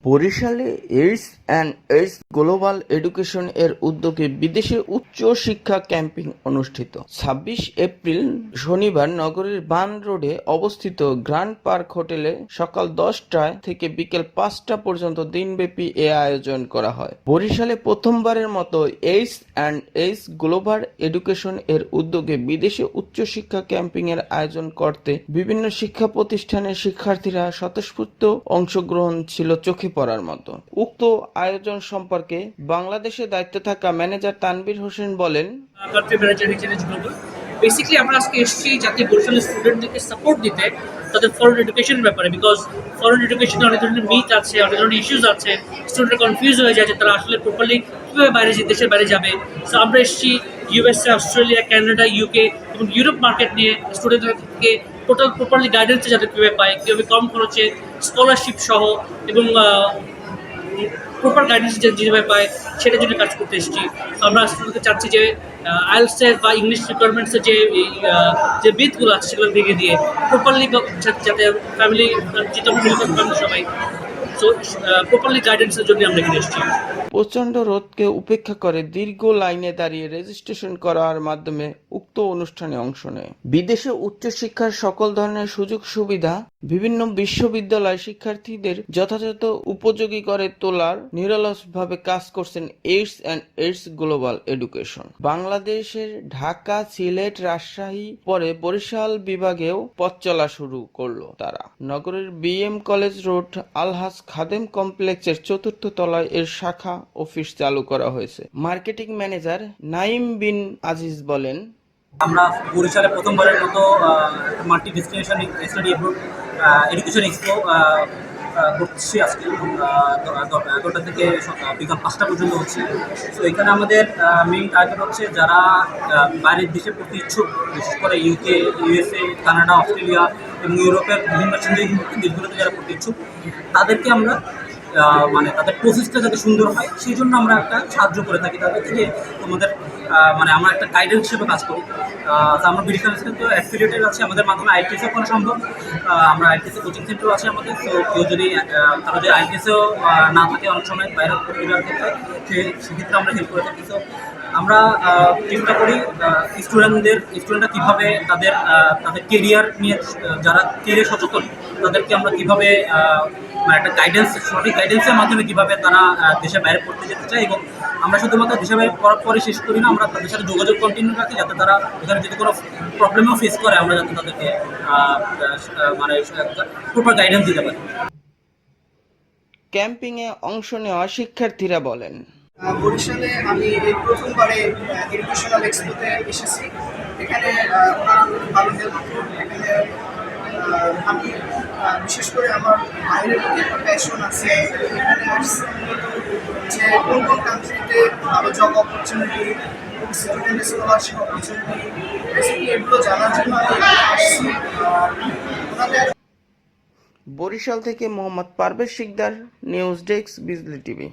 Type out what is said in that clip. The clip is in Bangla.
বরিশালে AIDS and AIDS global education এর উদ্যোগে বিদেশে উচ্চ শিক্ষা ক্যাম্পিং অনুষ্ঠিত। ২৬ এপ্রিল শনিবার নগরীর বান রোডে অবস্থিত গ্র্যান্ড পার্ক হোটেলে সকাল ১০টায় থেকে বিকেল ৫টা পর্যন্ত দিনব্যাপী এ আয়োজন করা হয়। বরিশালে প্রথমবারের মতো AIDS and AIDS global education এর উদ্যোগে বিদেশে উচ্চশিক্ষা ক্যাম্পিং এর আয়োজন করতে বিভিন্ন শিক্ষা প্রতিষ্ঠানের শিক্ষার্থীরা স্বতঃস্ফূর্ত অংশগ্রহণ ছিল চোখে পড়ার মতো। উক্ত আয়োজন সম্পর্কে বাংলাদেশে দায়িত্বে থাকা ম্যানেজার তানভীর হোসেন বলেন, বেসিক্যালি আমরা আজকে এসেছি যাতে বরিশালের স্টুডেন্টদেরকে সাপোর্ট দিতে তাদের ফরেন এডুকেশনের ব্যাপারে, বিকজ ফরেন এডুকেশনে অনেক ধরনের মিথ আছে, অনেক ধরনের ইস্যুস আছে, স্টুডেন্টরা কনফিউজ হয়ে যায় যে তারা আসলে প্রপারলি কীভাবে দেশের বাইরে যাবে। সো আমরা এসেছি ইউএসএ, অস্ট্রেলিয়া, কানাডা, ইউকে এবং ইউরোপ মার্কেট নিয়ে স্টুডেন্টদেরকে টোটাল প্রপারলি গাইডেন্স যাতে কীভাবে পায়, কীভাবে কম খরচে স্কলারশিপ সহ এবং প্রপার গাইডেন্স যেভাবে পায় সেটার জন্য কাজ করতে এসেছি। তো আমরা স্টুডেন্টকে চাচ্ছি যে আইএলটিএস বা ইংলিশ রিকোয়ারমেন্টসের যে বিটগুলো আছে সেগুলো ভেঙে দিয়ে প্রপারলি যাতে ফ্যামিলি যেটা মিডল ক্লাস ফ্যামিলি সবাই সো প্রপারলি গাইডেন্সের জন্য আমরা এখানে এসেছি। প্রচণ্ড রোদকে উপেক্ষা করে দীর্ঘ লাইনে দাঁড়িয়ে রেজিস্ট্রেশন করার মাধ্যমে উক্ত অনুষ্ঠানে অংশ নেয়। বিদেশে উচ্চশিক্ষার সকল ধরনের সুযোগ সুবিধা বিভিন্ন বিশ্ববিদ্যালয় শিক্ষার্থীদের যথাযথ উপযোগী করে তোলার নিরলসভাবে কাজ করছেন AIDS and AIDS global education. বাংলাদেশের ঢাকা, সিলেট, রাজশাহী পরে বরিশাল বিভাগেও পথ চলা শুরু করলো তারা। নগরের বিএম কলেজ রোড আলহাজ খাদেম কমপ্লেক্সের ৪র্থ তলায় এর শাখা অফিস চালু করা হয়েছে। মার্কেটিং ম্যানেজার নাইম বিন আজিজ বলেন, আমরা বরিশালে প্রথমবারের মতো multi destination study education expo করছি আজকে ১১টা থেকে বিকাল ৫টা পর্যন্ত হচ্ছে। তো এখানে আমাদের মেইন টার্গেট হচ্ছে যারা বাইরের দেশে পড়তে ইচ্ছুক, বিশেষ করে ইউকে, ইউএসএ, কানাডা, অস্ট্রেলিয়া এবং ইউরোপের বিভিন্ন দেশগুলোতে যারা পড়তে ইচ্ছুক তাদেরকে আমরা মানে তাদের প্রসেসটা যাতে সুন্দর হয় সেই জন্য আমরা একটা সাহায্য করে থাকি তাদেরকে, যে তোমাদের মানে আমরা একটা গাইডেন্স হিসেবে কাজ করি। আমরা মেডিকেল কিন্তু অ্যাফিলিয়েটেড আছে, আমাদের মাধ্যমে আইটিএসও করা সম্ভব। আমরা আইটিএসে কোচিং সেন্টারও আছে আমাদের। তো কেউ যদি তারা যদি আইটিএসেও না থাকে অনেক সময় বাইরে পড়তে যাওয়ার ক্ষেত্রে সেক্ষেত্রে আমরা হেল্প করে থাকি। তো আমরা চেষ্টা করি স্টুডেন্টরা কীভাবে তাদের কেরিয়ার নিয়ে, যারা কেরিয়ার সচেতন তাদেরকে আমরা কীভাবে একটা সঠিক গাইডেন্সের মাধ্যমে কীভাবে তারা দেশের বাইরে পড়তে যেতে চায়, এবং আমরা শুধুমাত্র দেশের বাইরে পড়ার পরে শেষ করি না, আমরা তাদের সাথে যোগাযোগ কন্টিনিউ রাখি যাতে তারা এখানে যদি কোনো প্রবলেমও ফেস করে আমরা যাতে তাদেরকে মানে প্রপার গাইডেন্স দিতে পারি। ক্যাম্পিংয়ে অংশ নেওয়া শিক্ষার্থীরা বলেন, বরিশালে আমি এই প্রথমবারে এডুকেশনাল এক্সপোতে এসেছি। এখানে ওনারা ভালো হেল্প করুন। এখানে আমি বিশেষ করে আমার বাইরের প্রতি একটা প্যাশন আছে। এখানে আসছি যে কোন কোন কান্ট্রিতে ভালো job opportunity, student scholarship opportunity, basically এগুলো জানার জন্য আমি আসছি। বরিশাল থেকে মোহাম্মদ পারভেজ শিকদার, নিউজ ডেস্ক, বিজলি টিভি।